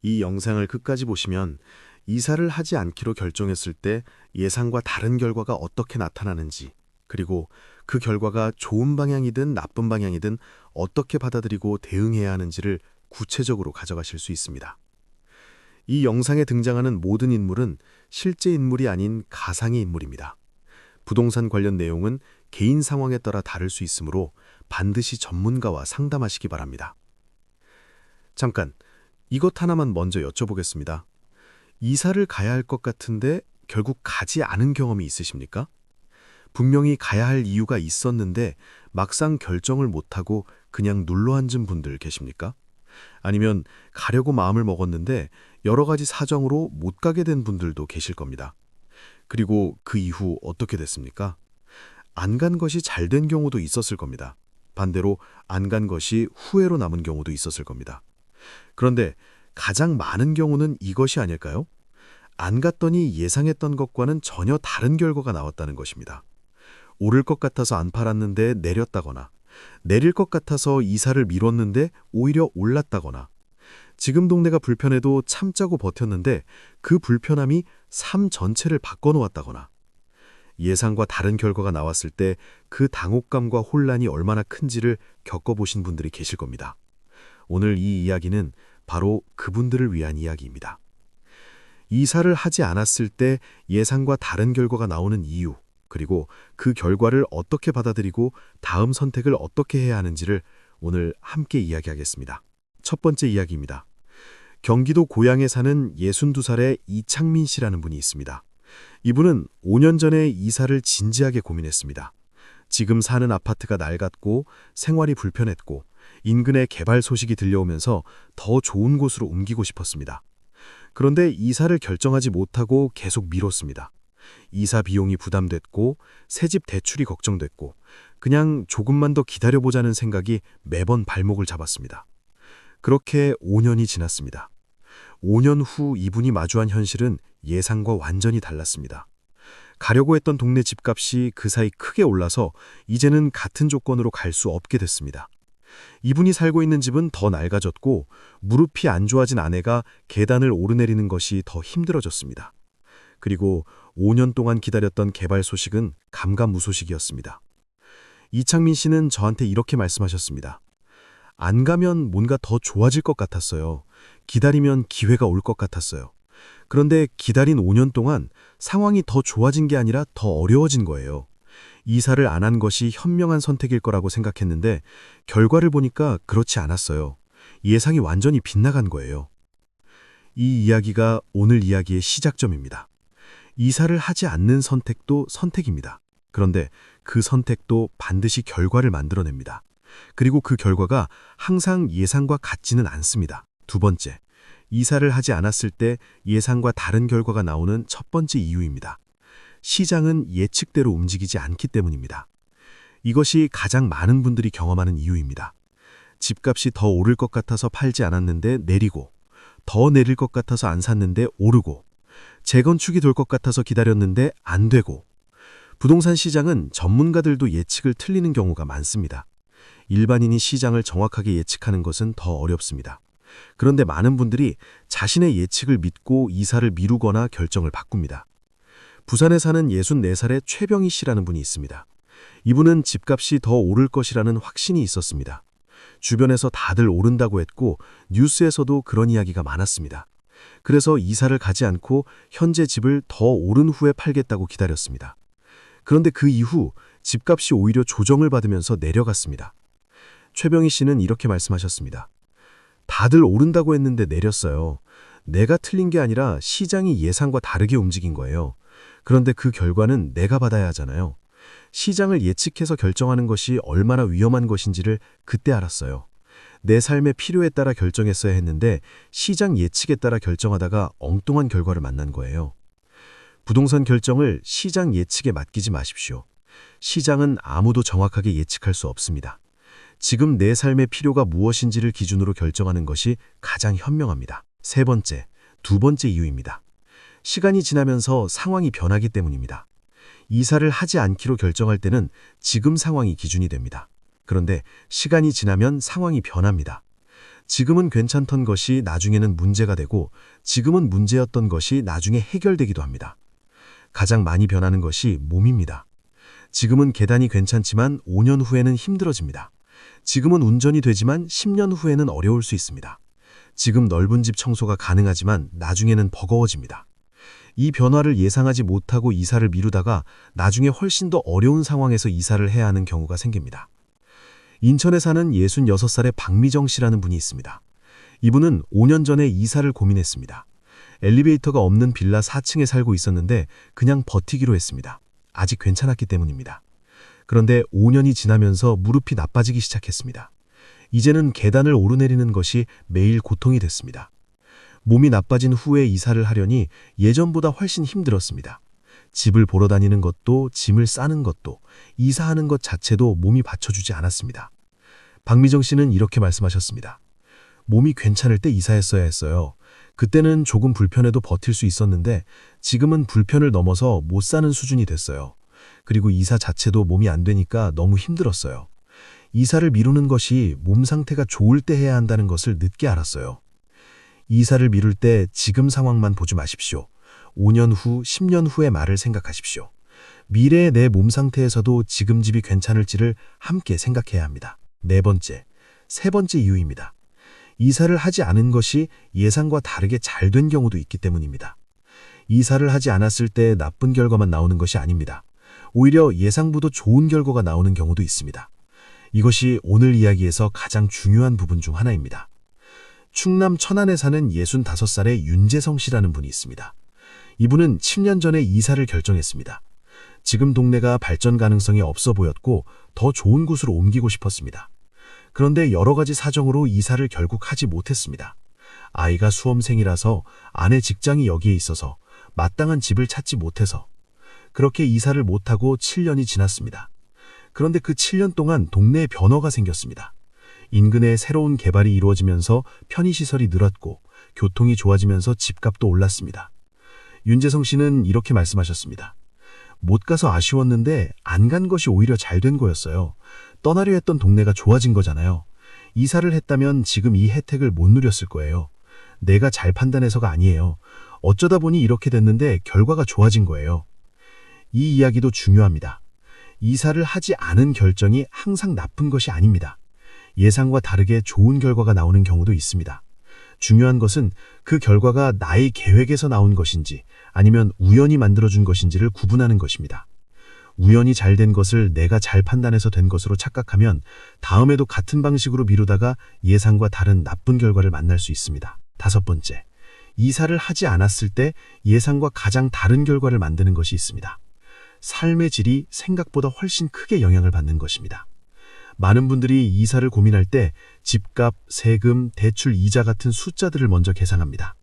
이 영상을 끝까지 보시면 이사를 하지 않기로 결정했을 때 예상과 다른 결과가 어떻게 나타나는지, 그리고 그 결과가 좋은 방향이든 나쁜 방향이든 어떻게 받아들이고 대응해야 하는지를 구체적으로 가져가실 수 있습니다. 이 영상에 등장하는 모든 인물은 실제 인물이 아닌 가상의 인물입니다. 부동산 관련 내용은 개인 상황에 따라 다를 수 있으므로 반드시 전문가와 상담하시기 바랍니다. 잠깐, 이것 하나만 먼저 여쭤보겠습니다. 이사를 가야 할 것 같은데 결국 가지 않은 경험이 있으십니까? 분명히 가야 할 이유가 있었는데 막상 결정을 못하고 그냥 눌러앉은 분들 계십니까? 아니면 가려고 마음을 먹었는데 여러 가지 사정으로 못 가게 된 분들도 계실 겁니다. 그리고 그 이후 어떻게 됐습니까? 안 간 것이 잘 된 경우도 있었을 겁니다. 반대로 안 간 것이 후회로 남은 경우도 있었을 겁니다. 그런데 가장 많은 경우는 이것이 아닐까요? 안 갔더니 예상했던 것과는 전혀 다른 결과가 나왔다는 것입니다. 오를 것 같아서 안 팔았는데 내렸다거나, 내릴 것 같아서 이사를 미뤘는데 오히려 올랐다거나, 지금 동네가 불편해도 참자고 버텼는데 그 불편함이 삶 전체를 바꿔놓았다거나, 예상과 다른 결과가 나왔을 때 그 당혹감과 혼란이 얼마나 큰지를 겪어보신 분들이 계실 겁니다. 오늘 이 이야기는 바로 그분들을 위한 이야기입니다. 이사를 하지 않았을 때 예상과 다른 결과가 나오는 이유, 그리고 그 결과를 어떻게 받아들이고 다음 선택을 어떻게 해야 하는지를 오늘 함께 이야기하겠습니다. 첫 번째 이야기입니다. 경기도 고양에 사는 62살의 이창민 씨라는 분이 있습니다. 이분은 5년 전에 이사를 진지하게 고민했습니다. 지금 사는 아파트가 낡았고 생활이 불편했고 인근에 개발 소식이 들려오면서 더 좋은 곳으로 옮기고 싶었습니다. 그런데 이사를 결정하지 못하고 계속 미뤘습니다. 이사 비용이 부담됐고 새집 대출이 걱정됐고 그냥 조금만 더 기다려보자는 생각이 매번 발목을 잡았습니다. 그렇게 5년이 지났습니다. 5년 후 이분이 마주한 현실은 예상과 완전히 달랐습니다. 가려고 했던 동네 집값이 그 사이 크게 올라서 이제는 같은 조건으로 갈 수 없게 됐습니다. 이분이 살고 있는 집은 더 낡아졌고 무릎이 안 좋아진 아내가 계단을 오르내리는 것이 더 힘들어졌습니다. 그리고 5년 동안 기다렸던 개발 소식은 감감무소식이었습니다. 이창민 씨는 저한테 이렇게 말씀하셨습니다. 안 가면 뭔가 더 좋아질 것 같았어요. 기다리면 기회가 올 것 같았어요. 그런데 기다린 5년 동안 상황이 더 좋아진 게 아니라 더 어려워진 거예요. 이사를 안 한 것이 현명한 선택일 거라고 생각했는데 결과를 보니까 그렇지 않았어요. 예상이 완전히 빗나간 거예요. 이 이야기가 오늘 이야기의 시작점입니다. 이사를 하지 않는 선택도 선택입니다. 그런데 그 선택도 반드시 결과를 만들어냅니다. 그리고 그 결과가 항상 예상과 같지는 않습니다. 두 번째, 이사를 하지 않았을 때 예상과 다른 결과가 나오는 첫 번째 이유입니다. 시장은 예측대로 움직이지 않기 때문입니다. 이것이 가장 많은 분들이 경험하는 이유입니다. 집값이 더 오를 것 같아서 팔지 않았는데 내리고, 더 내릴 것 같아서 안 샀는데 오르고, 재건축이 될 것 같아서 기다렸는데 안 되고, 부동산 시장은 전문가들도 예측을 틀리는 경우가 많습니다. 일반인이 시장을 정확하게 예측하는 것은 더 어렵습니다. 그런데 많은 분들이 자신의 예측을 믿고 이사를 미루거나 결정을 바꿉니다. 부산에 사는 64살의 최병희 씨라는 분이 있습니다. 이분은 집값이 더 오를 것이라는 확신이 있었습니다. 주변에서 다들 오른다고 했고 뉴스에서도 그런 이야기가 많았습니다. 그래서 이사를 가지 않고 현재 집을 더 오른 후에 팔겠다고 기다렸습니다. 그런데 그 이후 집값이 오히려 조정을 받으면서 내려갔습니다. 최병희 씨는 이렇게 말씀하셨습니다. 다들 오른다고 했는데 내렸어요. 내가 틀린 게 아니라 시장이 예상과 다르게 움직인 거예요. 그런데 그 결과는 내가 받아야 하잖아요. 시장을 예측해서 결정하는 것이 얼마나 위험한 것인지를 그때 알았어요. 내 삶의 필요에 따라 결정했어야 했는데 시장 예측에 따라 결정하다가 엉뚱한 결과를 만난 거예요. 부동산 결정을 시장 예측에 맡기지 마십시오. 시장은 아무도 정확하게 예측할 수 없습니다. 지금 내 삶의 필요가 무엇인지를 기준으로 결정하는 것이 가장 현명합니다. 세 번째, 두 번째 이유입니다. 시간이 지나면서 상황이 변하기 때문입니다. 이사를 하지 않기로 결정할 때는 지금 상황이 기준이 됩니다. 그런데 시간이 지나면 상황이 변합니다. 지금은 괜찮던 것이 나중에는 문제가 되고 지금은 문제였던 것이 나중에 해결되기도 합니다. 가장 많이 변하는 것이 몸입니다. 지금은 계단이 괜찮지만 5년 후에는 힘들어집니다. 지금은 운전이 되지만 10년 후에는 어려울 수 있습니다. 지금 넓은 집 청소가 가능하지만 나중에는 버거워집니다. 이 변화를 예상하지 못하고 이사를 미루다가 나중에 훨씬 더 어려운 상황에서 이사를 해야 하는 경우가 생깁니다. 인천에 사는 66살의 박미정 씨라는 분이 있습니다. 이분은 5년 전에 이사를 고민했습니다. 엘리베이터가 없는 빌라 4층에 살고 있었는데 그냥 버티기로 했습니다. 아직 괜찮았기 때문입니다. 그런데 5년이 지나면서 무릎이 나빠지기 시작했습니다. 이제는 계단을 오르내리는 것이 매일 고통이 됐습니다. 몸이 나빠진 후에 이사를 하려니 예전보다 훨씬 힘들었습니다. 집을 보러 다니는 것도 짐을 싸는 것도 이사하는 것 자체도 몸이 받쳐주지 않았습니다. 박미정 씨는 이렇게 말씀하셨습니다. 몸이 괜찮을 때 이사했어야 했어요. 그때는 조금 불편해도 버틸 수 있었는데 지금은 불편을 넘어서 못 사는 수준이 됐어요. 그리고 이사 자체도 몸이 안 되니까 너무 힘들었어요. 이사를 미루는 것이 몸 상태가 좋을 때 해야 한다는 것을 늦게 알았어요. 이사를 미룰 때 지금 상황만 보지 마십시오. 5년 후, 10년 후의 말을 생각하십시오. 미래의 내 몸 상태에서도 지금 집이 괜찮을지를 함께 생각해야 합니다. 세 번째 이유입니다. 이사를 하지 않은 것이 예상과 다르게 잘 된 경우도 있기 때문입니다. 이사를 하지 않았을 때 나쁜 결과만 나오는 것이 아닙니다. 오히려 예상보다 좋은 결과가 나오는 경우도 있습니다. 이것이 오늘 이야기에서 가장 중요한 부분 중 하나입니다. 충남 천안에 사는 65살의 윤재성 씨라는 분이 있습니다. 이분은 7년 전에 이사를 결정했습니다. 지금 동네가 발전 가능성이 없어 보였고 더 좋은 곳으로 옮기고 싶었습니다. 그런데 여러 가지 사정으로 이사를 결국 하지 못했습니다. 아이가 수험생이라서 아내 직장이 여기에 있어서 마땅한 집을 찾지 못해서 그렇게 이사를 못하고 7년이 지났습니다. 그런데 그 7년 동안 동네에 변화가 생겼습니다. 인근에 새로운 개발이 이루어지면서 편의시설이 늘었고 교통이 좋아지면서 집값도 올랐습니다. 윤재성 씨는 이렇게 말씀하셨습니다. 못 가서 아쉬웠는데 안 간 것이 오히려 잘 된 거였어요. 떠나려 했던 동네가 좋아진 거잖아요. 이사를 했다면 지금 이 혜택을 못 누렸을 거예요. 내가 잘 판단해서가 아니에요. 어쩌다 보니 이렇게 됐는데 결과가 좋아진 거예요. 이 이야기도 중요합니다. 이사를 하지 않은 결정이 항상 나쁜 것이 아닙니다. 예상과 다르게 좋은 결과가 나오는 경우도 있습니다. 중요한 것은 그 결과가 나의 계획에서 나온 것인지 아니면 우연히 만들어준 것인지를 구분하는 것입니다. 우연히 잘 된 것을 내가 잘 판단해서 된 것으로 착각하면 다음에도 같은 방식으로 미루다가 예상과 다른 나쁜 결과를 만날 수 있습니다. 5번째, 이사를 하지 않았을 때 예상과 가장 다른 결과를 만드는 것이 있습니다. 삶의 질이 생각보다 훨씬 크게 영향을 받는 것입니다. 많은 분들이 이사를 고민할 때 집값, 세금, 대출, 이자 같은 숫자들을 먼저 계산합니다.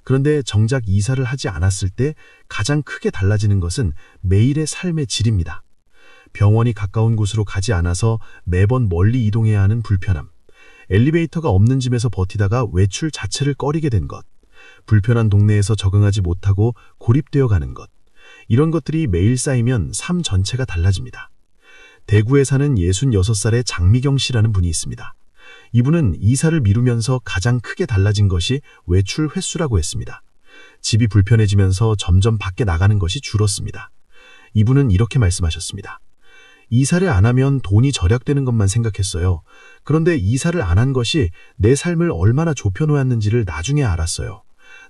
그런데 정작 이사를 하지 않았을 때 가장 크게 달라지는 것은 매일의 삶의 질입니다. 병원이 가까운 곳으로 가지 않아서 매번 멀리 이동해야 하는 불편함, 엘리베이터가 없는 집에서 버티다가 외출 자체를 꺼리게 된 것, 불편한 동네에서 적응하지 못하고 고립되어 가는 것, 이런 것들이 매일 쌓이면 삶 전체가 달라집니다. 대구에 사는 66살의 장미경 씨라는 분이 있습니다. 이분은 이사를 미루면서 가장 크게 달라진 것이 외출 횟수라고 했습니다. 집이 불편해지면서 점점 밖에 나가는 것이 줄었습니다. 이분은 이렇게 말씀하셨습니다. 이사를 안 하면 돈이 절약되는 것만 생각했어요. 그런데 이사를 안 한 것이 내 삶을 얼마나 좁혀놓았는지를 나중에 알았어요.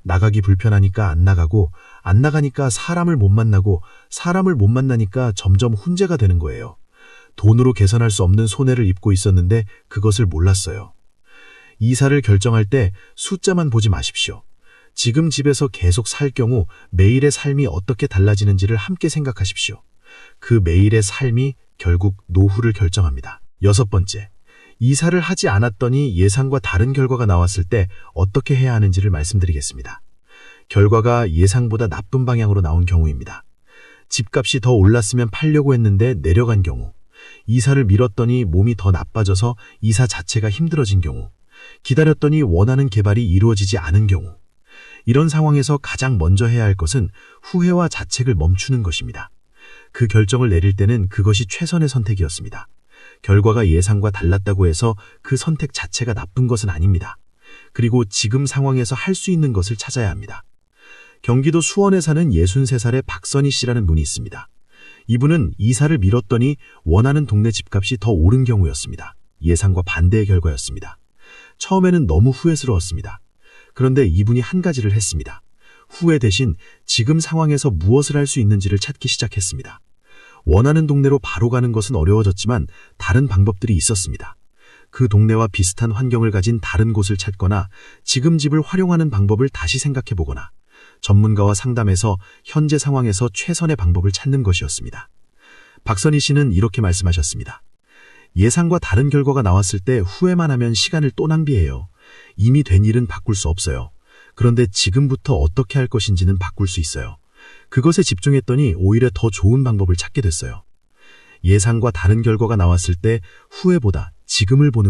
나가기 불편하니까 안 나가고, 안 나가니까 사람을 못 만나고, 사람을 못 만나니까 점점 혼재가 되는 거예요. 돈으로 개선할 수 없는 손해를 입고 있었는데 그것을 몰랐어요. 이사를 결정할 때 숫자만 보지 마십시오. 지금 집에서 계속 살 경우 매일의 삶이 어떻게 달라지는지를 함께 생각하십시오. 그 매일의 삶이 결국 노후를 결정합니다. 6번째, 이사를 하지 않았더니 예상과 다른 결과가 나왔을 때 어떻게 해야 하는지를 말씀드리겠습니다. 결과가 예상보다 나쁜 방향으로 나온 경우입니다. 집값이 더 올랐으면 팔려고 했는데 내려간 경우, 이사를 미뤘더니 몸이 더 나빠져서 이사 자체가 힘들어진 경우, 기다렸더니 원하는 개발이 이루어지지 않은 경우, 이런 상황에서 가장 먼저 해야 할 것은 후회와 자책을 멈추는 것입니다. 그 결정을 내릴 때는 그것이 최선의 선택이었습니다. 결과가 예상과 달랐다고 해서 그 선택 자체가 나쁜 것은 아닙니다. 그리고 지금 상황에서 할 수 있는 것을 찾아야 합니다. 경기도 수원에 사는 63살의 박선희 씨라는 분이 있습니다. 이분은 이사를 미뤘더니 원하는 동네 집값이 더 오른 경우였습니다. 예상과 반대의 결과였습니다. 처음에는 너무 후회스러웠습니다. 그런데 이분이 한 가지를 했습니다. 후회 대신 지금 상황에서 무엇을 할 수 있는지를 찾기 시작했습니다. 원하는 동네로 바로 가는 것은 어려워졌지만 다른 방법들이 있었습니다. 그 동네와 비슷한 환경을 가진 다른 곳을 찾거나 지금 집을 활용하는 방법을 다시 생각해보거나 전문가와 상담해서 현재 상황에서 최선의 방법을 찾는 것이었습니다. 박선희 씨는 이렇게 말씀하셨습니다. 예상과 다른 결과가 나왔을 때 후회만 하면 시간을 또 낭비해요. 이미 된 일은 바꿀 수 없어요. 그런데 지금부터 어떻게 할 것인지는 바꿀 수 있어요. 그것에 집중했더니 오히려 더 좋은 방법을 찾게 됐어요. 예상과 다른 결과가 나왔을 때 후회보다 지금을 보는